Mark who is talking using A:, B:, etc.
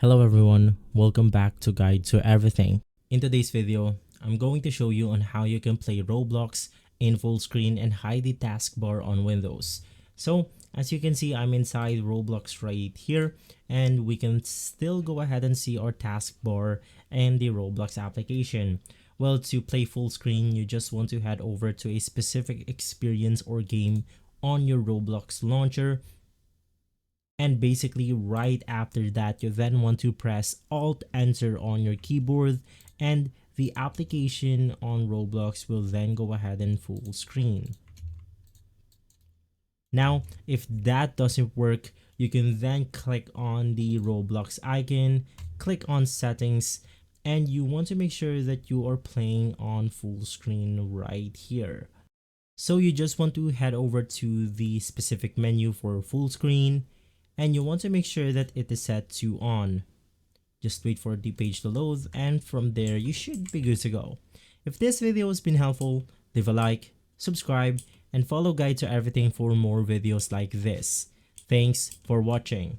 A: Hello everyone, welcome back to Guide to Everything. In today's video, I'm going to show you on how you can play Roblox in full screen and hide the taskbar on Windows. So as you can see, I'm inside Roblox right here, and we can still go ahead and see our taskbar and the Roblox application. Well, to play full screen, you just want to head over to a specific experience or game on your Roblox launcher. And basically right after that, you then want to press Alt Enter on your keyboard, and the application on Roblox will then go ahead and full screen. Now, if that doesn't work, you can then click on the Roblox icon, click on settings, and you want to make sure that you are playing on full screen right here. So you just want to head over to the specific menu for full screen, and you want to make sure that it is set to on. Just wait for the page to load, and from there you should be good to go. If this video has been helpful, leave a like, subscribe, and follow Guide to Everything for more videos like this. Thanks for watching.